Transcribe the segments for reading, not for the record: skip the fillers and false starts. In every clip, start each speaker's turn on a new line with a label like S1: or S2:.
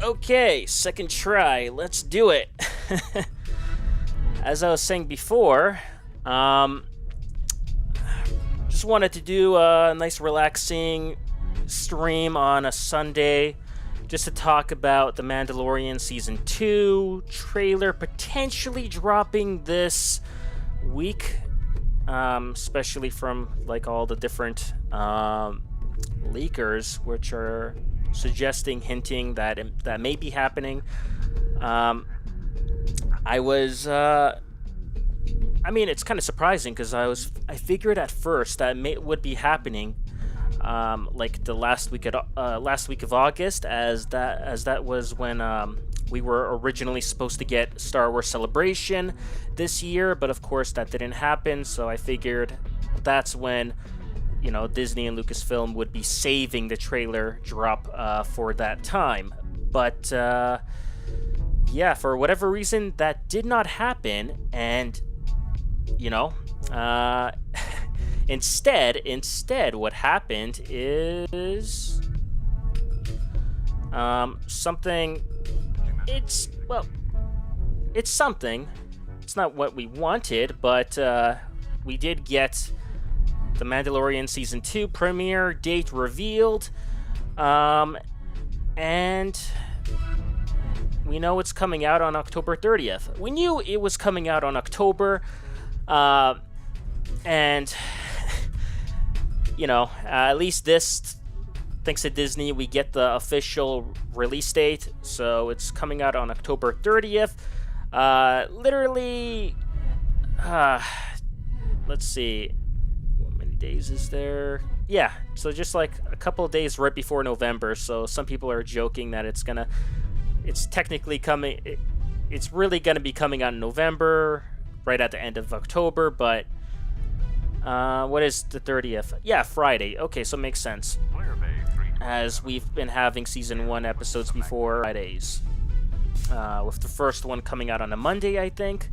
S1: Okay, second try. Let's do it. As I was saying before, just wanted to do a nice relaxing stream on a Sunday just to talk about The Mandalorian Season 2 trailer potentially dropping this week, especially from like all the different leakers which are suggesting, hinting that that may be happening. It's kind of surprising because I figured at first that would be happening like the last week of August, as that was when we were originally supposed to get Star Wars Celebration this year, but of course that didn't happen. So I figured that's when Disney and Lucasfilm would be saving the trailer drop for that time. But yeah, for whatever reason that did not happen, and instead what happened is something. It's something. It's not what we wanted, but we did get The Mandalorian Season 2 premiere date revealed, and we know it's coming out on October 30th. We knew it was coming out on October, and at least this, thanks to Disney, we get the official release date, so it's coming out on October 30th. Literally, let's see, days is there? Yeah, so just like a couple of days right before November. So some people are joking that it's technically coming, it's really gonna be coming out in November, right at the end of October. But what is the 30th? Yeah, Friday. Okay, so it makes sense, as we've been having season 1 episodes before Fridays, with the first one coming out on a Monday, I think.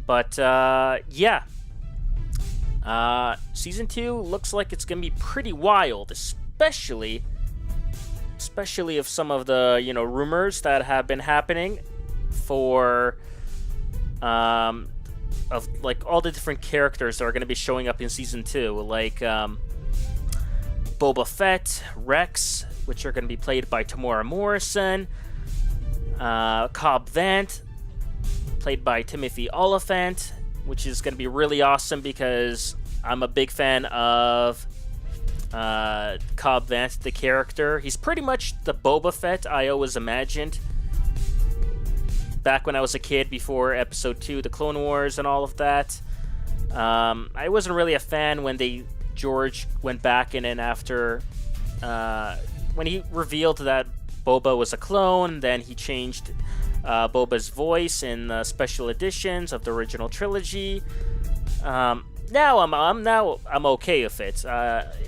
S1: But yeah, Season 2 looks like it's gonna be pretty wild, especially of some of the rumors that have been happening for of like all the different characters that are gonna be showing up in Season 2, like Boba Fett, Rex, which are gonna be played by Tamora Morrison, Cobb Vanth, played by Timothy Oliphant, which is going to be really awesome because I'm a big fan of Cobb Vanth, the character. He's pretty much the Boba Fett I always imagined back when I was a kid, before Episode 2, The Clone Wars, and all of that. I wasn't really a fan when George went back in and after when he revealed that Boba was a clone. Then he changed Boba's voice in the special editions of the original trilogy. Now I'm okay with it.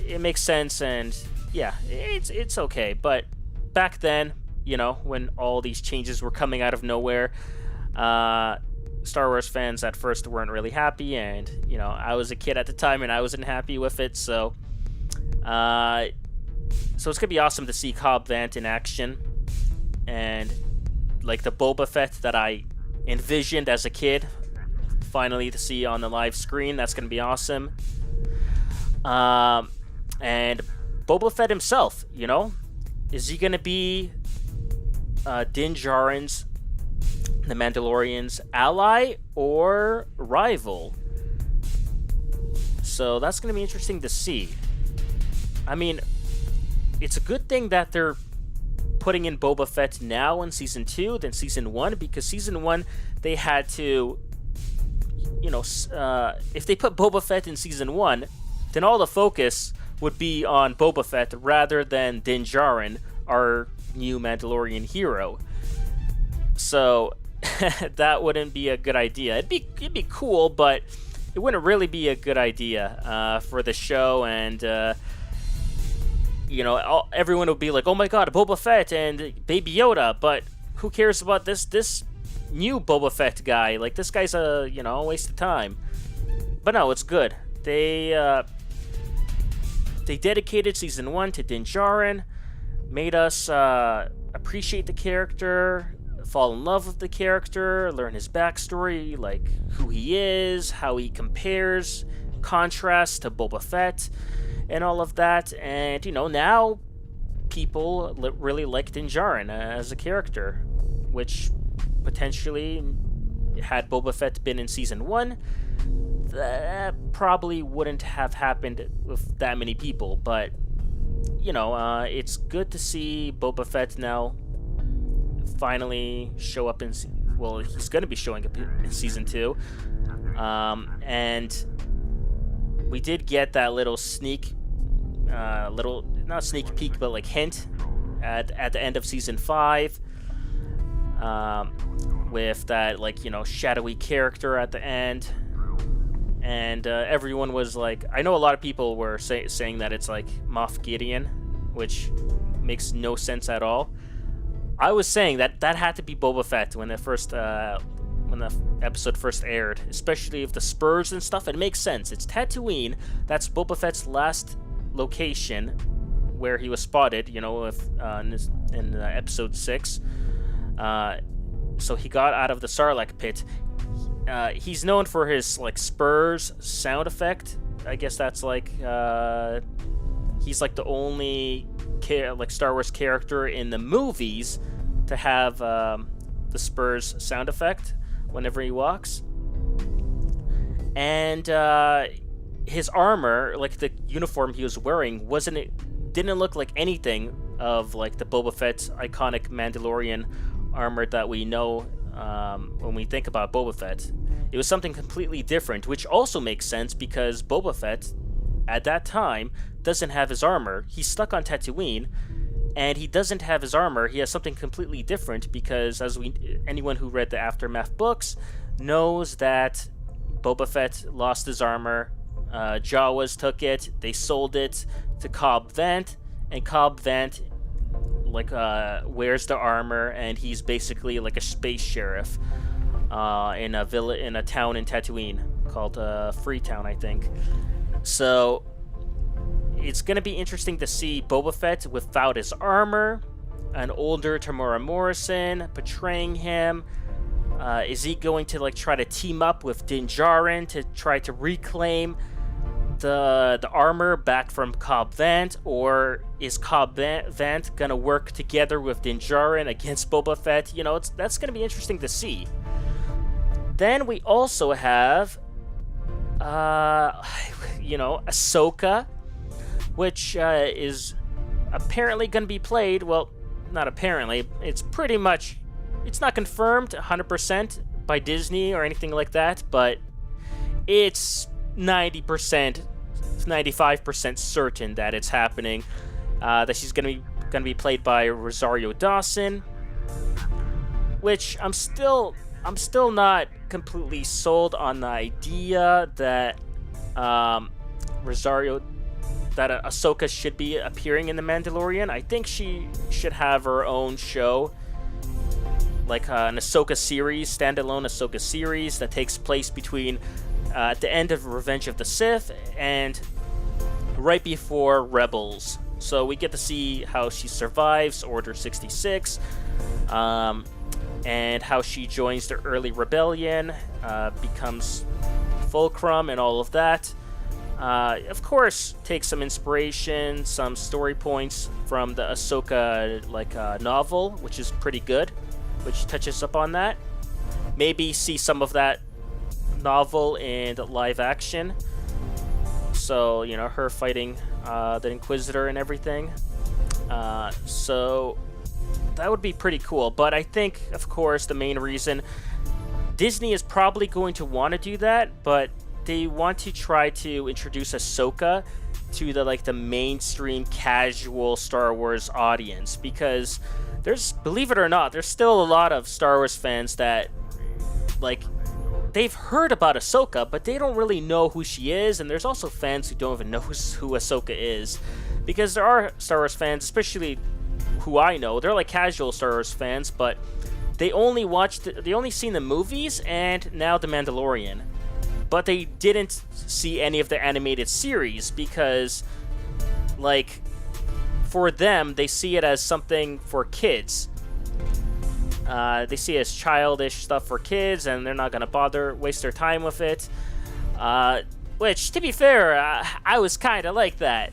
S1: It makes sense, and yeah, it's okay. But back then, when all these changes were coming out of nowhere, Star Wars fans at first weren't really happy, and I was a kid at the time and I wasn't happy with it. So it's gonna be awesome to see Cobb Vanth in action, and like the Boba Fett that I envisioned as a kid, finally to see on the live screen. That's going to be awesome. And Boba Fett himself, is he going to be Din Djarin's, the Mandalorian's ally or rival? So that's going to be interesting to see. I mean, it's a good thing that they're putting in Boba Fett now in Season 2 than Season 1, because Season 1 they had to, if they put Boba Fett in Season 1, then all the focus would be on Boba Fett rather than Din Djarin, our new Mandalorian hero. So that wouldn't be a good idea. It'd be cool, but it wouldn't really be a good idea for the show, and everyone would be like, oh my god, Boba Fett and Baby Yoda, but who cares about this new Boba Fett guy? Like, this guy's a waste of time. But no, it's good. They dedicated Season 1 to Din Djarin, made us a appreciate the character, fall in love with the character, learn his backstory, like who he is, how he compares, contrasts to Boba Fett, and all of that. And, now people really like Din Djarin as a character, which potentially, had Boba Fett been in Season 1, that probably wouldn't have happened with that many people. But, it's good to see Boba Fett now finally show up he's going to be showing up in Season 2. And we did get that little not sneak peek, but like hint at the end of Season 5, with that, shadowy character at the end. And everyone was like, I know a lot of people were saying that it's like Moff Gideon, which makes no sense at all. I was saying that had to be Boba Fett when the episode first aired, especially with the spurs and stuff. It makes sense. It's Tatooine. That's Boba Fett's last location where he was spotted, in episode 6. So he got out of the Sarlacc pit. He's known for his spurs sound effect. I guess that's he's the only Star Wars character in the movies to have the spurs sound effect whenever he walks. And his armor, the uniform he was wearing, didn't look like anything of the Boba Fett's iconic Mandalorian armor that we know when we think about Boba Fett. It was something completely different, which also makes sense because Boba Fett, at that time, doesn't have his armor. He's stuck on Tatooine, and he doesn't have his armor. He has something completely different because, anyone who read the Aftermath books knows that Boba Fett lost his armor. Jawas took it. They sold it to Cobb Vanth, and Cobb Vanth wears the armor, and he's basically like a space sheriff in a town in Tatooine called Freetown, I think. So it's gonna be interesting to see Boba Fett without his armor, an older Tamora Morrison portraying him. Is he going to try to team up with Din Djarin to try to reclaim the armor back from Cobb Vanth, or is Cobb Vanth gonna work together with Din Djarin against Boba Fett? That's gonna be interesting to see. Then we also have Ahsoka, which is apparently gonna be played, well, not apparently, it's pretty much, it's not confirmed 100% by Disney or anything like that, but it's 90%, 95% certain that it's happening. That she's gonna be played by Rosario Dawson, which I'm still not completely sold on the idea that Ahsoka should be appearing in The Mandalorian. I think she should have her own show, an Ahsoka series, standalone Ahsoka series that takes place between at the end of Revenge of the Sith and right before Rebels. So we get to see how she survives Order 66, and how she joins the early rebellion, becomes Fulcrum and all of that. Of course, take some inspiration, some story points from the Ahsoka novel, which is pretty good, which touches up on that. Maybe see some of that novel in live action. So, her fighting the Inquisitor and everything. So that would be pretty cool. But I think, of course, the main reason Disney is probably going to want to do that, but they want to try to introduce Ahsoka to the mainstream casual Star Wars audience, because believe it or not, there's still a lot of Star Wars fans that they've heard about Ahsoka, but they don't really know who she is, and there's also fans who don't even know who Ahsoka is, because there are Star Wars fans, especially who I know, they're casual Star Wars fans, but they only seen the movies and now The Mandalorian, but they didn't see any of the animated series because for them, they see it as something for kids. They see it as childish stuff for kids, and they're not going to waste their time with it. Which, to be fair, I was kind of like that.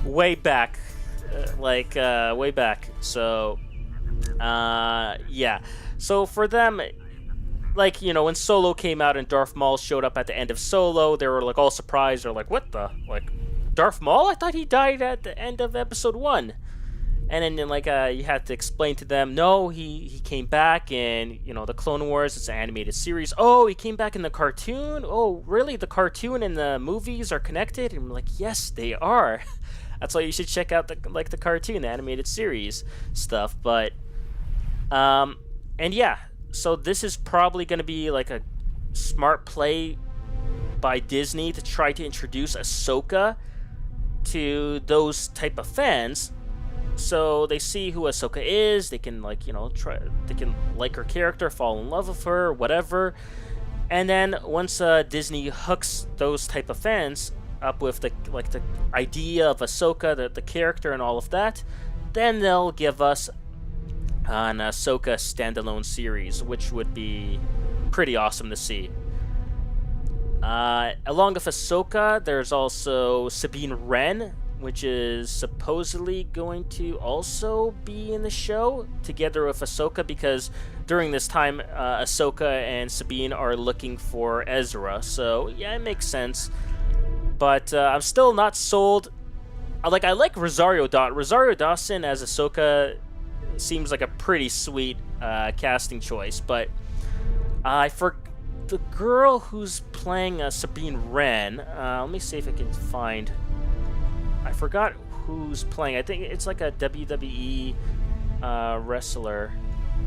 S1: Way back. Way back. So, yeah. So for them, like, you know, when Solo came out and Darth Maul showed up at the end of Solo, they were, like, all surprised. They're like, what the? Like, Darth Maul? I thought he died at the end of Episode 1. And then, like, you had to explain to them, no, he came back in, you know, the Clone Wars. It's an animated series. Oh, he came back in the cartoon? Oh, really? The cartoon and the movies are connected? And I'm like, yes, they are. That's why you should check out the cartoon, the animated series stuff. But, and yeah, so this is probably going to be, like, a smart play by Disney to try to introduce Ahsoka to those type of fans. So they see who Ahsoka is, they can, like, you know, they can like her character, fall in love with her, whatever. And then once Disney hooks those type of fans up with the idea of Ahsoka, the character and all of that, then they'll give us an Ahsoka standalone series, which would be pretty awesome to see. Along with Ahsoka, there's also Sabine Wren, which is supposedly going to also be in the show together with Ahsoka, because during this time, Ahsoka and Sabine are looking for Ezra. So, yeah, it makes sense. But I'm still not sold. I like Rosario Dawson as Ahsoka seems like a pretty sweet casting choice. But the girl who's playing Sabine Wren, let me see if I can find... I forgot who's playing. I think it's like a WWE wrestler,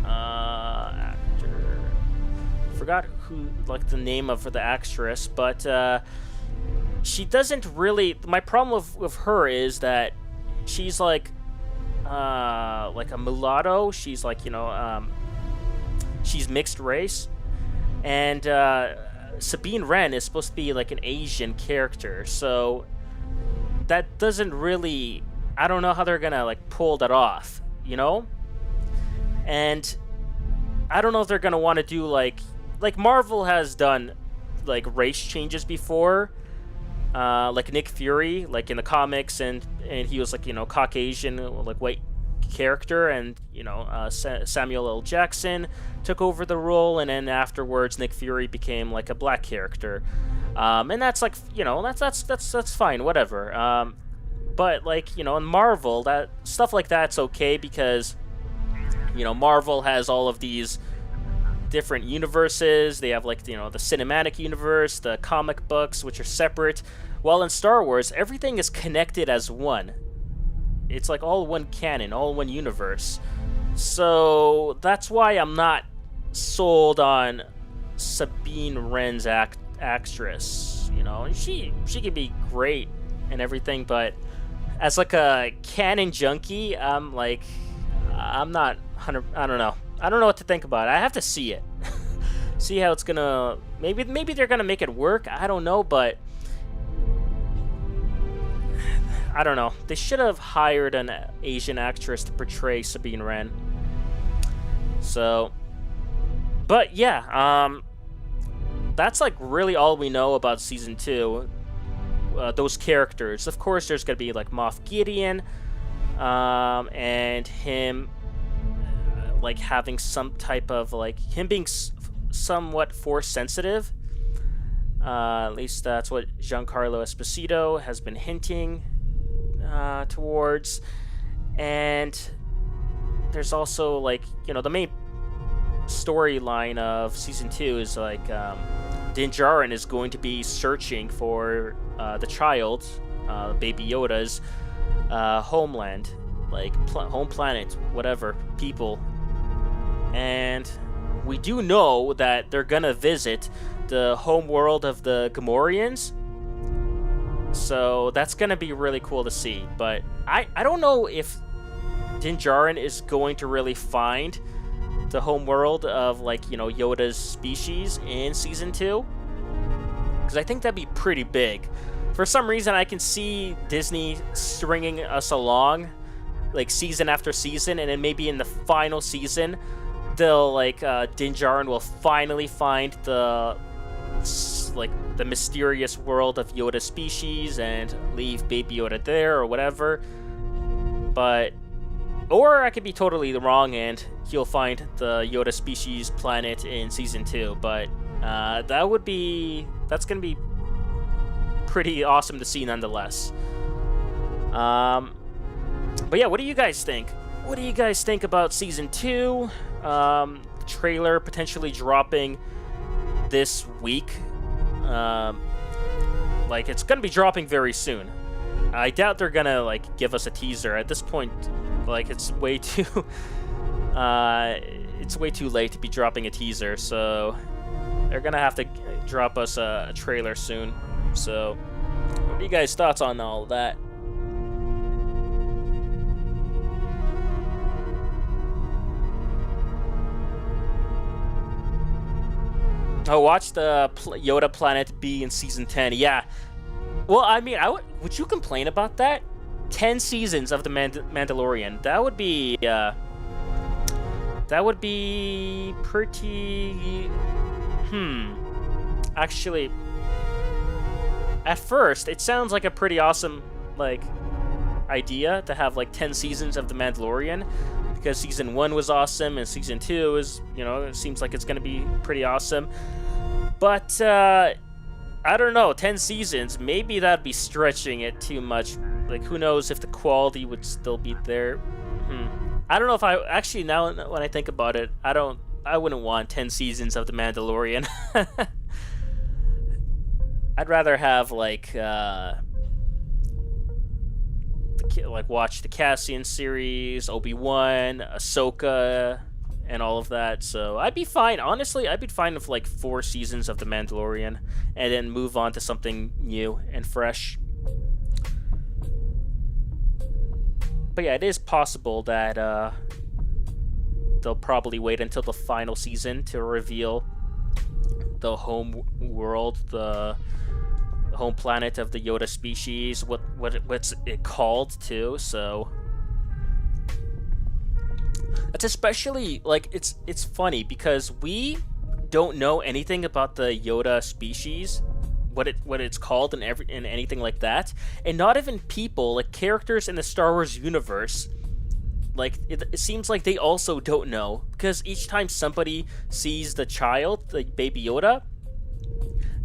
S1: actor. Forgot who, like, the name of the actress, but she doesn't really. My problem with her is that she's like a mulatto. She's like, you know, she's mixed race, and Sabine Wren is supposed to be like an Asian character, so. That doesn't really... I don't know how they're gonna, like, pull that off, you know? And I don't know if they're gonna want to do, like Marvel has done, like, race changes before. Like Nick Fury, like, in the comics, and he was, like, you know, Caucasian, like, white character, and, you know, Samuel L. Jackson took over the role, and then afterwards Nick Fury became, like, a black character. And that's, like, you know, that's fine, whatever. But, like, you know, in Marvel, that stuff like that's okay, because, you know, Marvel has all of these different universes. They have, like, you know, the cinematic universe, the comic books, which are separate. While in Star Wars, everything is connected as one. It's like all one canon, all one universe. So that's why I'm not sold on Sabine Wren's actress. You know, she could be great and everything, but as like a canon junkie, I'm not 100. I don't know. I don't know what to think about it. I have to see it. See how it's gonna. Maybe they're gonna make it work. I don't know, but I don't know. They should have hired an Asian actress to portray Sabine Wren. So, but yeah, that's like really all we know about season 2. Those characters. Of course, there's gonna be like Moff Gideon, and him like having some type of like him being somewhat force sensitive. At least that's what Giancarlo Esposito has been hinting towards. And there's also, like, you know, the main storyline of season 2 is like Din Djarin is going to be searching for the child, Baby Yoda's homeland, like home planet, whatever, people. And we do know that they're gonna visit the home world of the Gamorreans, so that's gonna be really cool to see. But I don't know if Din Djarin is going to really find the home world of, like, you know, Yoda's species in season 2, because I think that'd be pretty big. For some reason, I can see Disney stringing us along, like season after season, and then maybe in the final season, they'll like Din Djarin will finally find the mysterious world of Yoda species and leave Baby Yoda there or whatever. But or I could be totally wrong and he'll find the Yoda species planet in season 2. But that's gonna be pretty awesome to see nonetheless. But yeah, what do you guys think? What do you guys think about season 2? Trailer potentially dropping this week. Like it's gonna be dropping very soon. I doubt they're gonna like give us a teaser at this point. Like it's way too late to be dropping a teaser, so they're gonna have to drop us a trailer soon. So what are you guys' thoughts on all of that? Oh, watch the Yoda planet be in season 10. Yeah. Well, I mean, would you complain about that? 10 seasons of the Mandalorian. That would be pretty. Actually, at first, it sounds like a pretty awesome like idea to have like 10 seasons of the Mandalorian, because season 1 was awesome and season 2 is, it seems like it's going to be pretty awesome. But I don't know, 10 seasons, maybe that'd be stretching it too much. Like, who knows if the quality would still be there. I don't know if actually, now when I think about it, I wouldn't want 10 seasons of The Mandalorian. I'd rather have watch the Cassian series, Obi-Wan, Ahsoka, and all of that. So I'd be fine. Honestly, I'd be fine with like 4 seasons of The Mandalorian and then move on to something new and fresh. But yeah, it is possible that they'll probably wait until the final season to reveal the home world, the home planet of the Yoda species, what's it called too. So it's especially like it's funny because we don't know anything about the Yoda species, what it's called and anything like that, and not even people, like characters in the Star Wars universe, like it seems like they also don't know, because each time somebody sees the child, like Baby Yoda,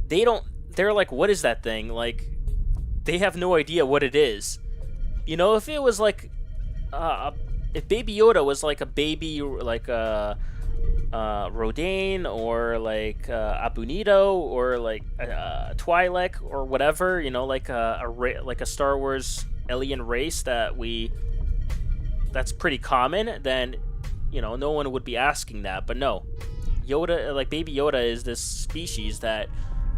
S1: they're like, what is that thing? Like, they have no idea what it is. If it was like if Baby Yoda was like a baby, like a Rodaine or like Abunito or like Twi'lek or whatever, like a Star Wars alien race that's pretty common, then no one would be asking that. But no, Yoda, like Baby Yoda, is this species that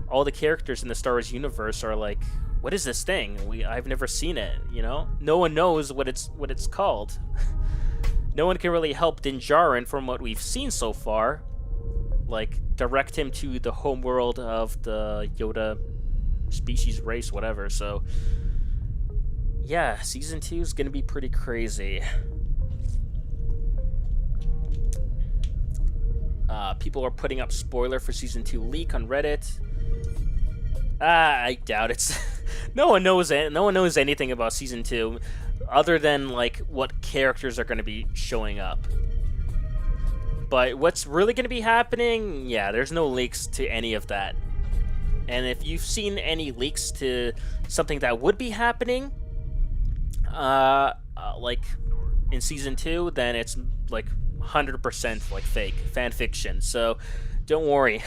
S1: all the characters in the Star Wars universe are like, what is this thing? I've never seen it. No one knows what it's called. No one can really help Din Djarin from what we've seen so far, like direct him to the homeworld of the Yoda species, race, whatever. So yeah, season 2 is gonna be pretty crazy. People are putting up spoiler for season 2 leak on Reddit. I doubt it's. No one knows anything about season 2, other than like what characters are going to be showing up. But what's really going to be happening? Yeah, there's no leaks to any of that. And if you've seen any leaks to something that would be happening, like in season 2, then it's like 100% like fake fan fiction. So don't worry.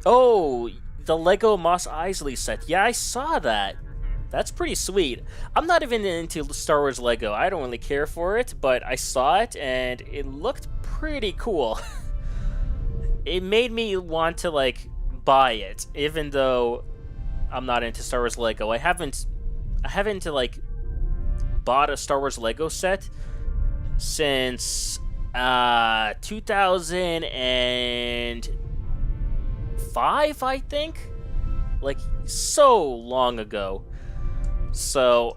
S1: Oh, the Lego Mos Eisley set. Yeah, I saw that. That's pretty sweet. I'm not even into Star Wars Lego. I don't really care for it, but I saw it and it looked pretty cool. It made me want to like buy it, even though I'm not into Star Wars Lego. I haven't like bought a Star Wars Lego set since 2005, I think. like so long ago. So,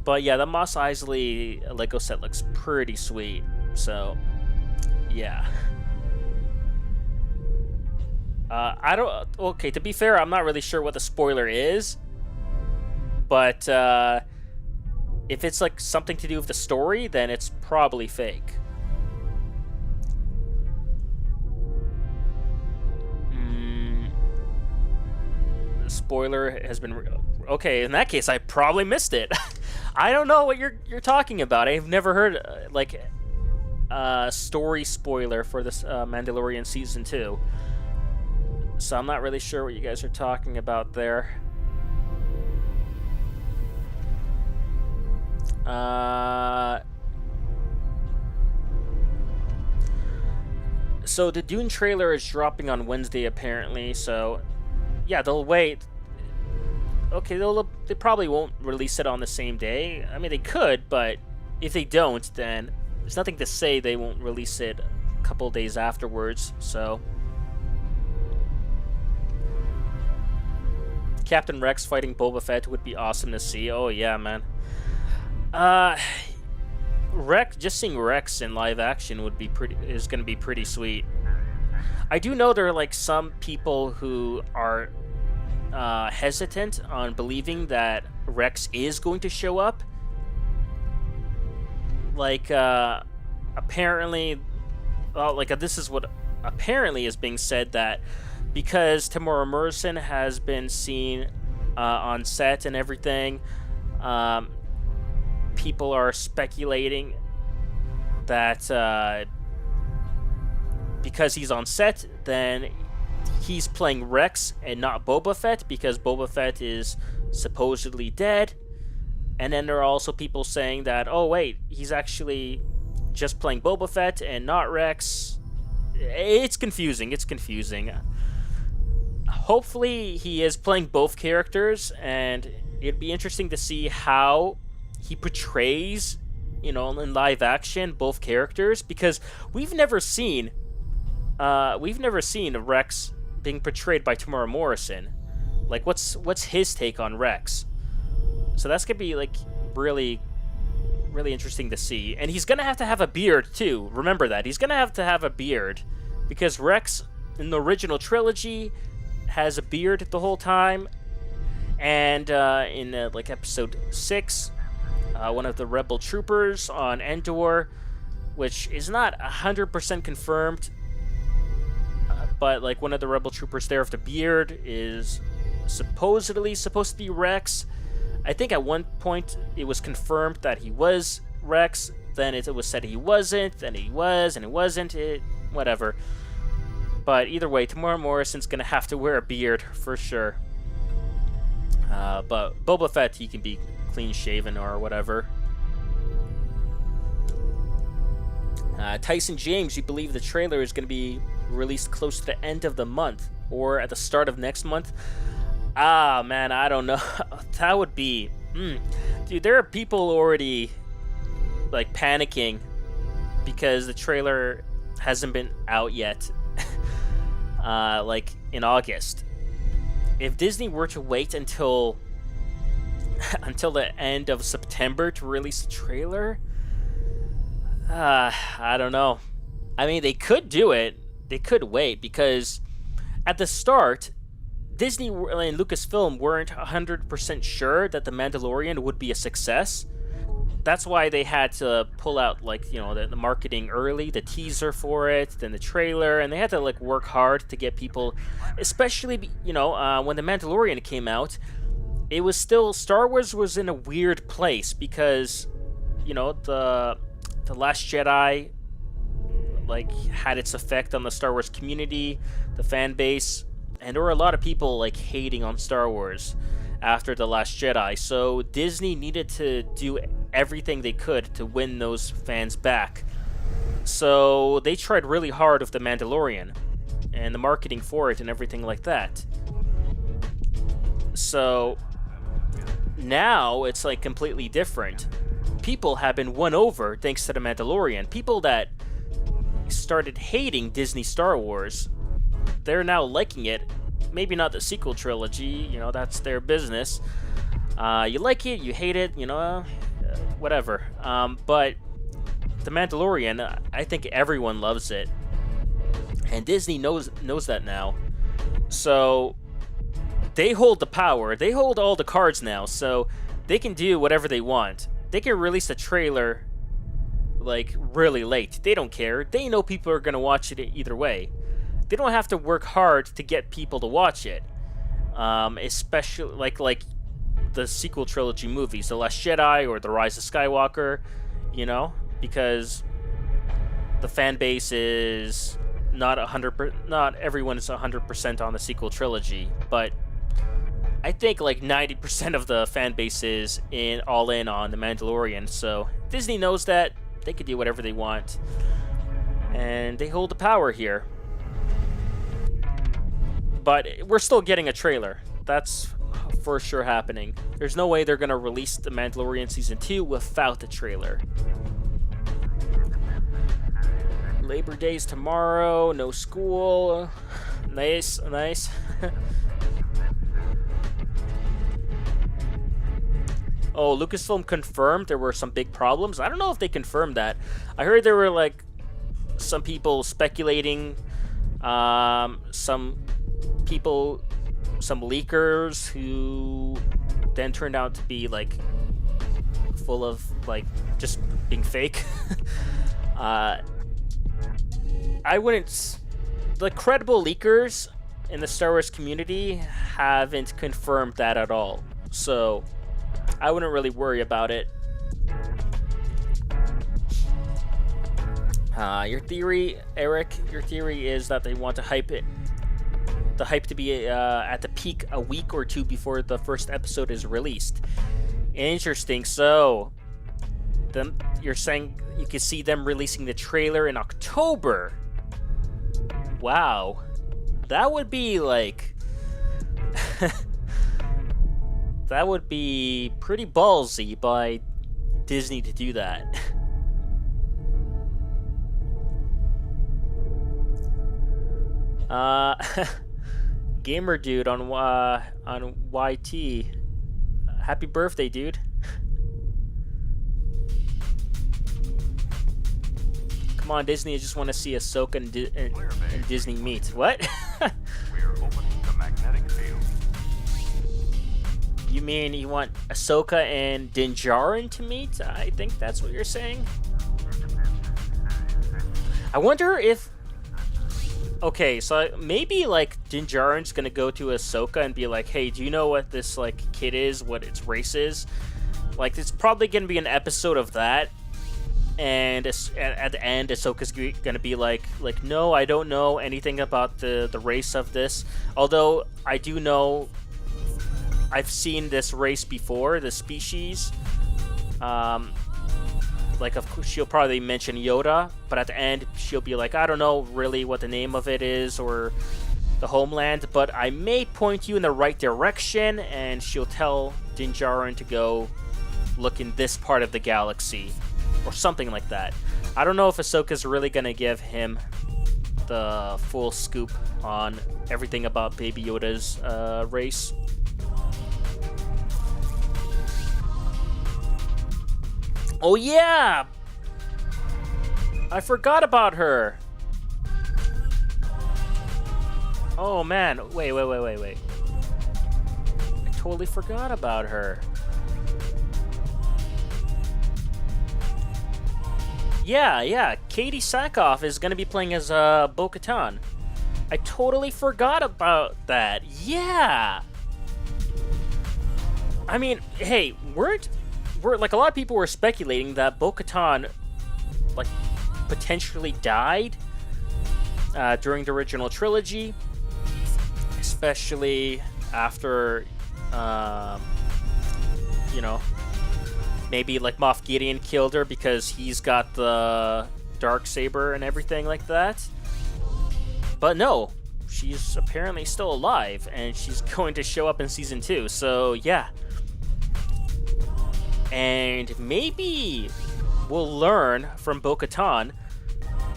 S1: but yeah, the Mos Eisley Lego set looks pretty sweet. So, yeah. I don't. Okay, to be fair, I'm not really sure what the spoiler is, but if it's like something to do with the story, then it's probably fake. The spoiler has been. Okay, in that case, I probably missed it. I don't know what you're talking about. I've never heard like a story spoiler for this Mandalorian season 2. So I'm not really sure what you guys are talking about there. So the Dune trailer is dropping on Wednesday apparently. So yeah, they'll wait. Okay, they probably won't release it on the same day. I mean, they could, but if they don't, then there's nothing to say they won't release it a couple days afterwards. So. Captain Rex fighting Boba Fett would be awesome to see. Oh yeah, man. Just seeing Rex in live action is gonna be pretty sweet. I do know there are like some people who are hesitant on believing that Rex is going to show up. Like apparently, this is what apparently is being said, that because Temuera Morrison has been seen on set and everything, people are speculating that because he's on set, then he's playing Rex and not Boba Fett, because Boba Fett is supposedly dead. And then there are also people saying that, oh wait, he's actually just playing Boba Fett and not Rex. It's confusing. Hopefully he is playing both characters, and it'd be interesting to see how he portrays, in live action, both characters, because we've never seen Rex being portrayed by Temuera Morrison. Like, what's his take on Rex? So that's gonna be like really, really interesting to see. And he's gonna have to have a beard too. Remember that he's gonna have to have a beard, because Rex in the original trilogy has a beard the whole time, and in episode 6, one of the rebel troopers on Endor, which is not 100% confirmed, but like one of the rebel troopers there with the beard is supposedly supposed to be Rex. I think at one point it was confirmed that he was Rex, then it was said he wasn't, then he was, and it wasn't, whatever. But either way, Temuera Morrison's gonna have to wear a beard for sure. But Boba Fett, he can be clean shaven or whatever. Tyson James, you believe the trailer is gonna be released close to the end of the month or at the start of next month? Man, I don't know. That would be... Dude, there are people already like panicking because the trailer hasn't been out yet. Like in August. If Disney were to wait until the end of September to release the trailer, I don't know. I mean, they could do it. They could wait, because at the start, Disney and Lucasfilm weren't 100% sure that The Mandalorian would be a success. That's why they had to pull out, the marketing early, the teaser for it, then the trailer, and they had to, work hard to get people, especially, when The Mandalorian came out, it was still, Star Wars was in a weird place, because, the Last Jedi, had its effect on the Star Wars community, the fan base, and there were a lot of people, hating on Star Wars after The Last Jedi, so Disney needed to do everything they could to win those fans back. So they tried really hard with The Mandalorian and the marketing for it and everything like that. So now it's completely different. People have been won over thanks to The Mandalorian. People that started hating Disney Star Wars, they're now liking it maybe not the sequel trilogy, you know, that's their business. You like it, you hate it, you know, whatever. But The Mandalorian, I think everyone loves it. And Disney knows that now. So they hold the power. They hold all the cards now. So they can do whatever they want. They can release a trailer like really late. They don't care. They know people are going to watch it either way. They don't have to work hard to get people to watch it. Especially like the sequel trilogy movies, The Last Jedi or The Rise of Skywalker, you know, because the fan base is not everyone is 100% on the sequel trilogy, but I think like 90% of the fan base is all in on The Mandalorian. So Disney knows that they can do whatever they want, and they hold the power here. But we're still getting a trailer. That's for sure happening. There's no way they're gonna release The Mandalorian Season 2 without the trailer. Labor Day's tomorrow, no school. Nice. Oh, Lucasfilm confirmed there were some big problems. I don't know if they confirmed that. I heard there were like some people speculating, some leakers who then turned out to be like full of like just being fake. I wouldn't. The credible leakers in the Star Wars community haven't confirmed that at all, so I wouldn't really worry about it. Your theory, Eric, is that they want to hype it. The hype to be at the peak a week or two before the first episode is released. Interesting. So, you're saying you can see them releasing the trailer in October. Wow. That would be like... that would be pretty ballsy by Disney to do that. Gamer dude on YT. Happy birthday, dude. Come on, Disney. I just want to see Ahsoka and Disney meet. What?
S2: We are opening the magnetic field.
S1: You mean you want Ahsoka and Din Djarin to meet? I think that's what you're saying. I wonder if... Okay, so maybe like Din Djarin's gonna go to Ahsoka and be like, "Hey, do you know what this like kid is? What its race is?" Like, it's probably gonna be an episode of that, and at the end, Ahsoka's gonna be like, "No, I don't know anything about the race of this. Although I do know, I've seen this race before, the species." Like, of course, she'll probably mention Yoda, but at the end, she'll be like, "I don't know really what the name of it is or the homeland, but I may point you in the right direction," and she'll tell Din Djarin to go look in this part of the galaxy, or something like that. I don't know if Ahsoka's really going to give him the full scoop on everything about Baby Yoda's race. Oh yeah! I forgot about her. Oh man, wait. I totally forgot about her. Yeah. Katie Sackhoff is gonna be playing as Bo-Katan. I totally forgot about that. Yeah! I mean, hey, we're like, a lot of people were speculating that Bo-Katan like potentially died during the original trilogy, especially after you know, maybe like Moff Gideon killed her because he's got the Darksaber and everything like that. But no, she's apparently still alive, and she's going to show up in season 2. So yeah. And maybe we'll learn from Bo-Katan,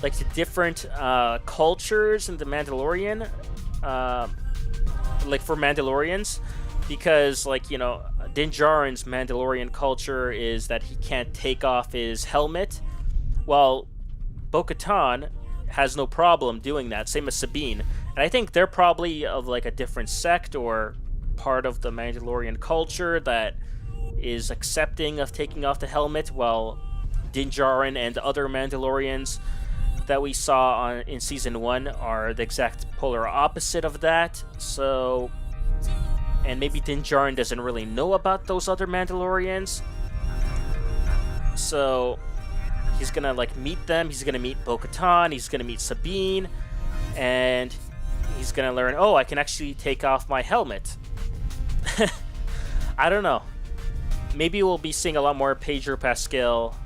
S1: like, the different cultures in The Mandalorian. like for Mandalorians, because like Din Djarin's Mandalorian culture is that he can't take off his helmet, while Bo-Katan has no problem doing that. Same as Sabine, and I think they're probably of like a different sect or part of the Mandalorian culture that is accepting of taking off the helmet, while Din Djarin and the other Mandalorians that we saw in season 1 are the exact polar opposite of that. So, and maybe Din Djarin doesn't really know about those other Mandalorians, so he's gonna like meet them. He's gonna meet Bo-Katan, he's gonna meet Sabine, and he's gonna learn, oh, I can actually take off my helmet. I don't know. Maybe we'll be seeing a lot more Pedro Pascal,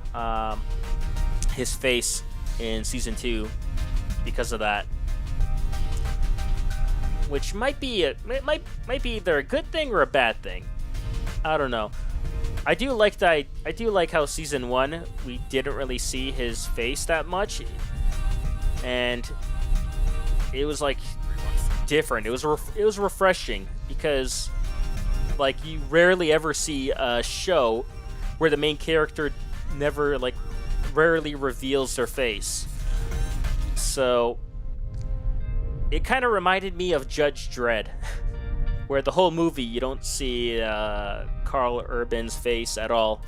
S1: his face in season 2 because of that, which might be either a good thing or a bad thing. I don't know. I do like that. I do like how season 1 we didn't really see his face that much, and it was like different. It was refreshing, because like you rarely ever see a show where the main character rarely reveals their face. So it kind of reminded me of Judge Dredd, where the whole movie you don't see Karl Urban's face at all,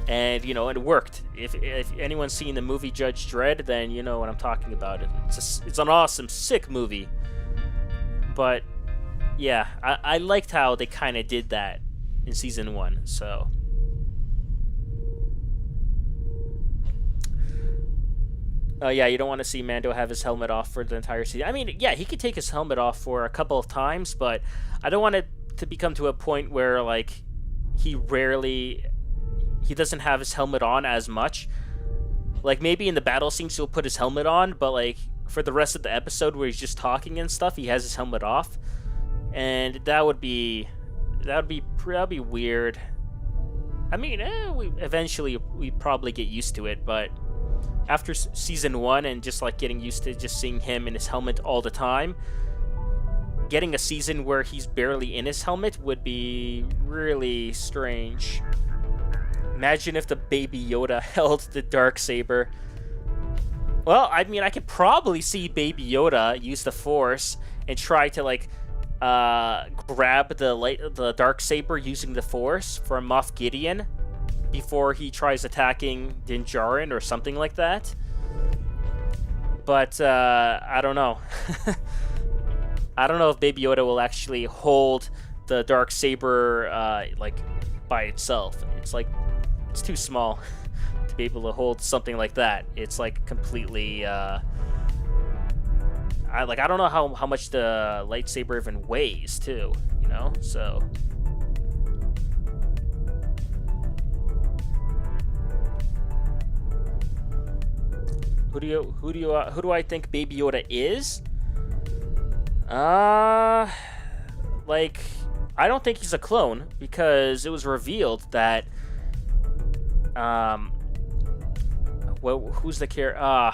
S1: and it worked. If anyone's seen the movie Judge Dredd, then you know what I'm talking about. It's an awesome, sick movie. But yeah, I liked how they kind of did that in season 1. So yeah, you don't want to see Mando have his helmet off for the entire season. I mean, yeah, he could take his helmet off for a couple of times, but I don't want it to become to a point where like he doesn't have his helmet on as much. Like maybe in the battle scenes he'll put his helmet on, but like for the rest of the episode where he's just talking and stuff, he has his helmet off, and that would be weird. I mean, we probably get used to it, but after season 1 and just like getting used to just seeing him in his helmet all the time, getting a season where he's barely in his helmet would be really strange. Imagine if the Baby Yoda held the Darksaber. Well, I mean, I could probably see Baby Yoda use the Force and try to like grab the Darksaber using the Force from Moff Gideon before he tries attacking Din Djarin or something like that. But I don't know. I don't know if Baby Yoda will actually hold the Darksaber like by itself. It's too small to be able to hold something like that. It's like completely I don't know how much the lightsaber even weighs too, so who do I think Baby Yoda is? Like, I don't think he's a clone, because it was revealed that who's the character?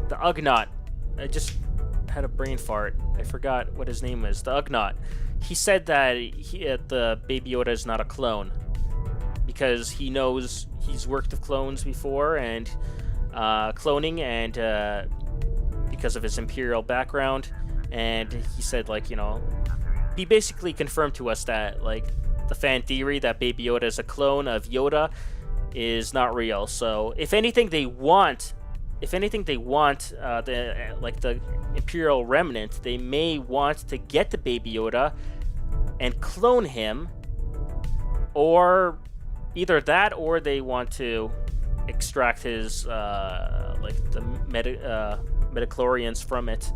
S1: The Ugnaught. I just had a brain fart. I forgot what his name is. The Ugnaught. He said that the Baby Yoda is not a clone, because he knows he's worked with clones before and cloning, and because of his Imperial background. And he said, like, he basically confirmed to us that, like, the fan theory that Baby Yoda is a clone of Yoda is not real. So if anything they want the Imperial remnant, they may want to get the Baby Yoda and clone him, or either that, or they want to extract his the midichlorians from it,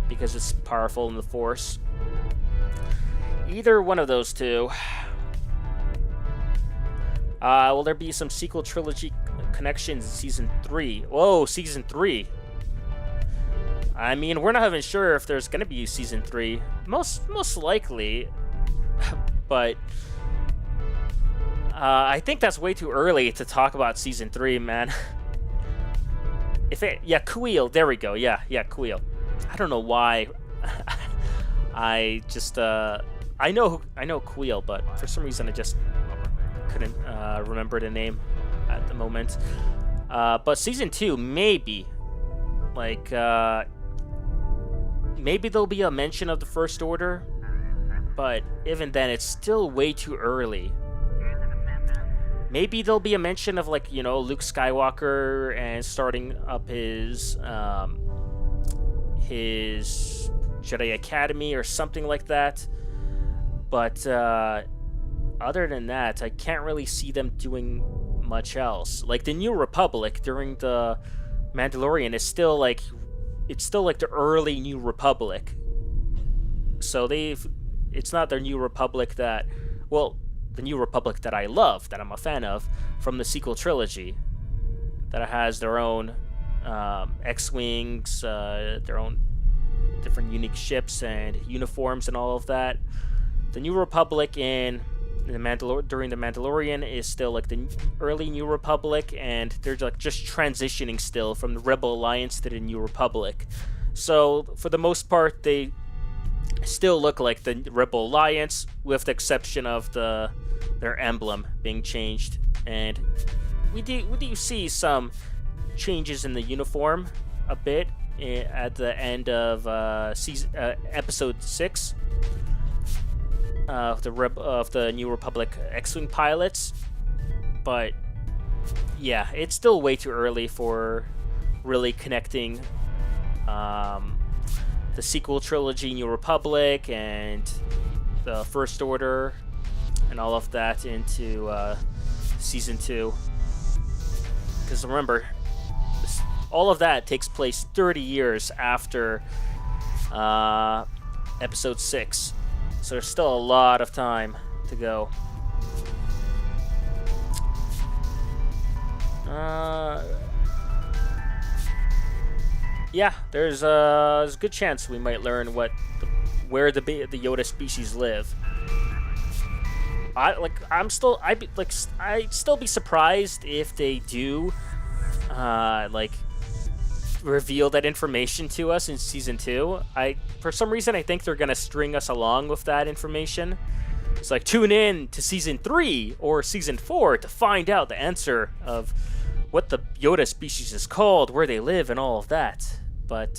S1: because it's powerful in the Force. Either one of those two. Will there be some sequel trilogy connections in season 3? Whoa, season 3. I mean, we're not even sure if there's gonna be season 3. Most likely, but I think that's way too early to talk about season 3, man. Kuiil. There we go. Yeah, Kuiil. I don't know why. I just I know Queel, but for some reason I just couldn't remember the name at the moment. But season 2, maybe, like, maybe there'll be a mention of the First Order, but even then, it's still way too early. Maybe there'll be a mention of, like, you know, Luke Skywalker and starting up his Jedi Academy or something like that. But other than that, I can't really see them doing much else. Like, the New Republic during the Mandalorian is still like, it's still like the early New Republic. So it's not their New Republic that, well, the New Republic that I love, that I'm a fan of, from the sequel trilogy, that has their own X-Wings, their own different unique ships and uniforms and all of that. The New Republic during the Mandalorian is still like the early New Republic, and they're like just transitioning still from the Rebel Alliance to the New Republic. So for the most part, they still look like the Rebel Alliance, with the exception of their emblem being changed. And we do see some changes in the uniform a bit at the end of episode 6 of the New Republic X-Wing pilots. But yeah, it's still way too early for really connecting the sequel trilogy, New Republic, and the First Order, and all of that into season 2. Because remember, all of that takes place 30 years after episode 6. So there's still a lot of time to go. Yeah, there's a good chance we might learn where the Yoda species live. I'd still be surprised if they do reveal that information to us in season 2. For some reason, I think they're gonna string us along with that information. It's like, tune in to season 3 or season 4 to find out the answer of what the Yoda species is called, where they live, and all of that. But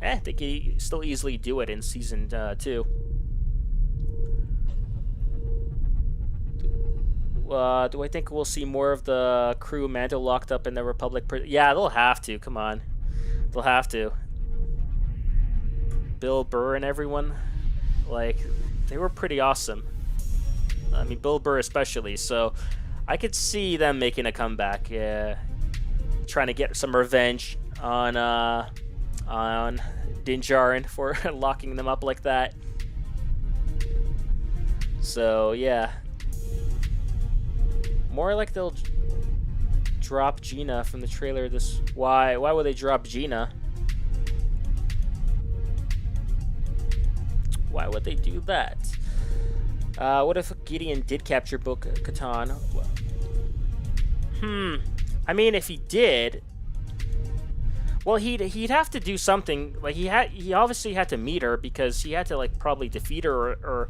S1: they can still easily do it in season 2. Do I think we'll see more of the crew Mando locked up in the Republic prison? Yeah, they'll have to. Come on. They'll have to. Bill Burr and everyone, like, they were pretty awesome. I mean, Bill Burr especially. So I could see them making a comeback. Yeah, trying to get some revenge on Din Djarin for locking them up like that. So yeah. More like they'll drop Gina from the trailer. Why would they drop Gina? Why would they do that? What if Gideon did capture Bo-Katan? I mean, if he did, well, he'd have to do something. Like, he obviously had to meet her, because he had to, like, probably defeat her or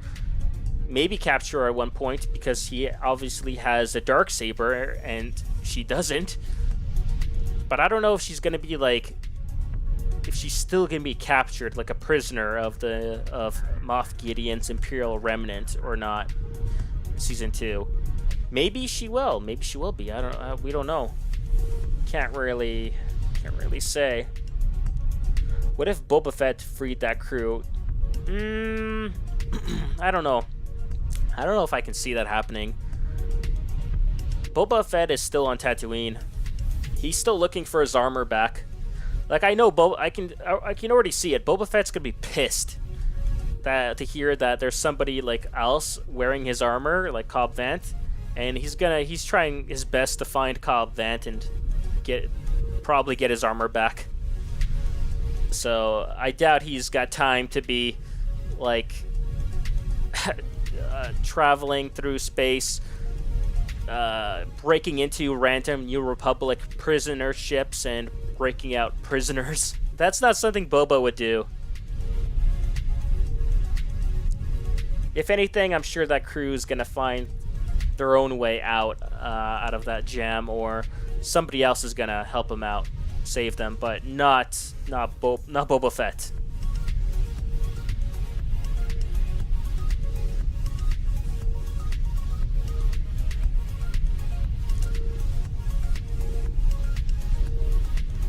S1: maybe capture her at one point, because he obviously has a Darksaber and she doesn't. But I don't know if she's gonna be like, if she's still gonna be captured like a prisoner of Moff Gideon's Imperial Remnant or not. Season 2, maybe she will. Maybe she will be. We don't know. Can't really say. What if Boba Fett freed that crew? I don't know. I don't know if I can see that happening. Boba Fett is still on Tatooine. He's still looking for his armor back. Like, I know I can already see it. Boba Fett's gonna be pissed to hear that there's somebody like else wearing his armor, like Cobb Vanth, and he's trying his best to find Cobb Vanth and probably get his armor back. So I doubt he's got time to be like traveling through space, breaking into random New Republic prisoner ships and breaking out prisoners. That's not something Boba would do. if anything, I'm sure that crew is gonna find their own way out of that jam, or somebody else is gonna help them out, save them, but not Boba Fett.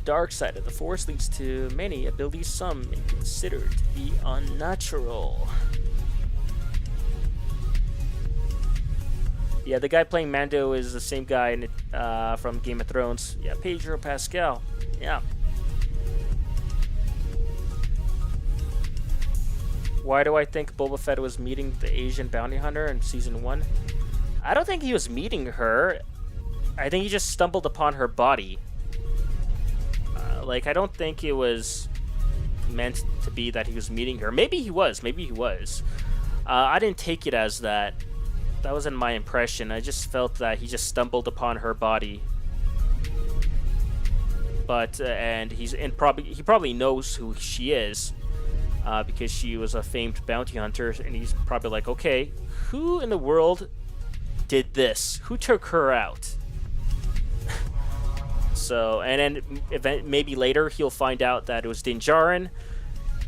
S1: Dark side of the Force leads to many abilities some may consider to be unnatural. Yeah, the guy playing Mando is the same guy from Game of Thrones. Yeah, Pedro Pascal. Yeah. Why do I think Boba Fett was meeting the Asian bounty hunter in Season 1? I don't think he was meeting her. I think he just stumbled upon her body. I don't think it was meant to be that he was meeting her. Maybe he was. I didn't take it as that. That wasn't my impression. I just felt that he just stumbled upon her body. But and he probably knows who she is, because she was a famed bounty hunter, and he's probably like, okay, who in the world did this? Who took her out? So, and then maybe later he'll find out that it was Din Djarin,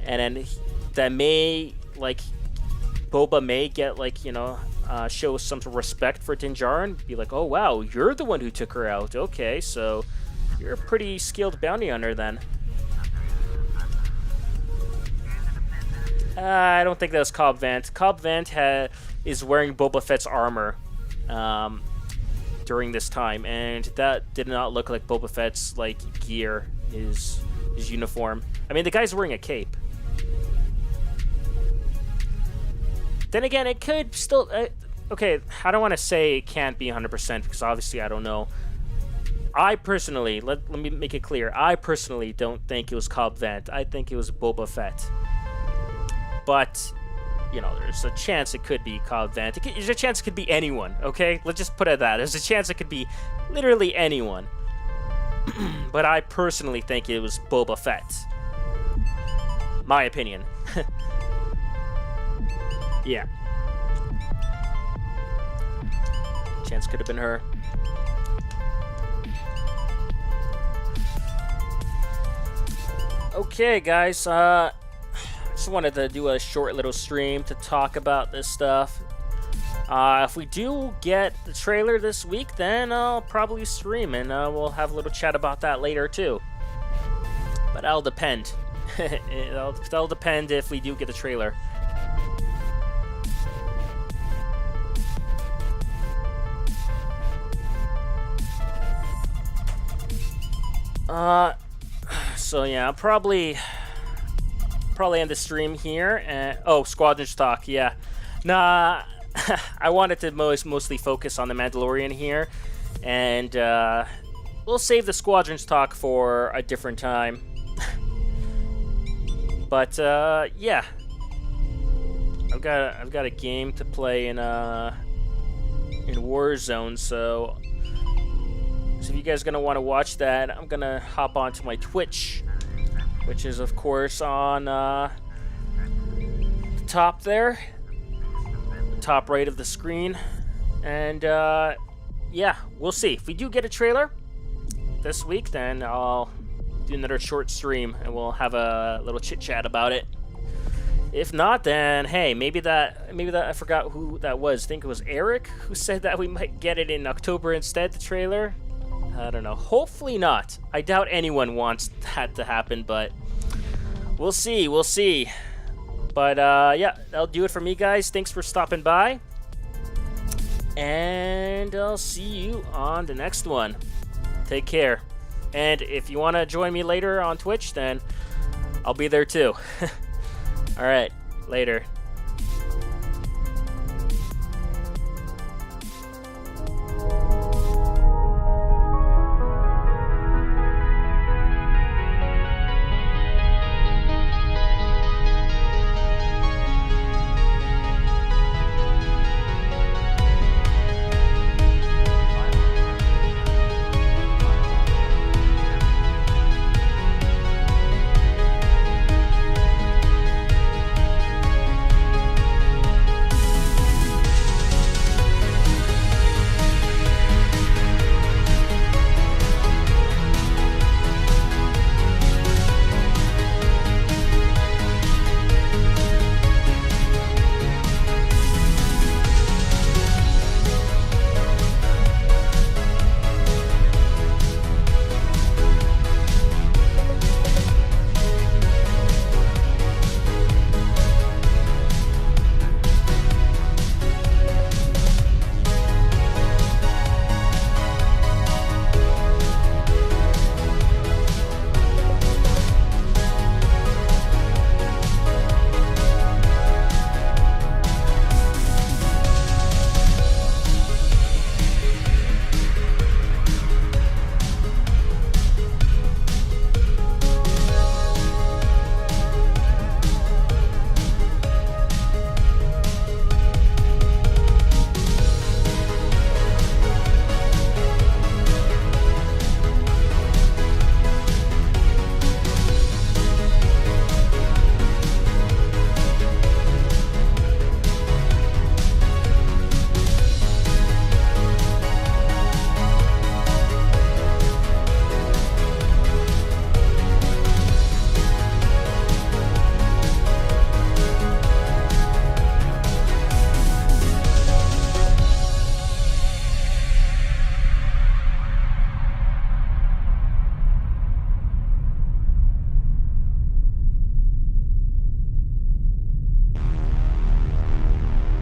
S1: and then that may, Boba may get, show some respect for Din Djarin, be like, oh wow, you're the one who took her out. Okay, so you're a pretty skilled bounty hunter then. I don't think that was Cobb Vanth. Cobb Vanth is wearing Boba Fett's armor during this time, and that did not look like Boba Fett's gear, his uniform. I mean, the guy's wearing a cape. Then again, it could still okay, I don't want to say it can't be 100% because obviously I don't know. I personally, let me make it clear, I personally don't think it was Cobb Vanth. I think it was Boba Fett. But there's a chance it could be Cobb Vanth. There's a chance it could be anyone, okay? Let's just put it at that. There's a chance it could be literally anyone. But I personally think it was Boba Fett. My opinion. Yeah. Chance could have been her. Okay, guys, just wanted to do a short little stream to talk about this stuff. If we do get the trailer this week, then I'll probably stream, and we'll have a little chat about that later too. But that'll depend. That'll depend if we do get the trailer. So yeah, I'll probably end the stream here. And Squadron Talk, yeah. Nah, I wanted to mostly focus on the Mandalorian here, and we'll save the Squadrons Talk for a different time. But yeah, I've got a game to play in Warzone, so if you guys are gonna want to watch that, I'm gonna hop onto my Twitch, which is of course on the top there, top right of the screen. And yeah, we'll see. If we do get a trailer this week, then I'll do another short stream and we'll have a little chit chat about it. If not, then hey, maybe that I forgot who that was. I think it was Eric who said that we might get it in October instead, the trailer. I don't know. Hopefully not. I doubt anyone wants that to happen, but we'll see. We'll see. But yeah, that'll do it for me, guys. Thanks for stopping by, and I'll see you on the next one. Take care. And if you want to join me later on Twitch, then I'll be there too. All right, later.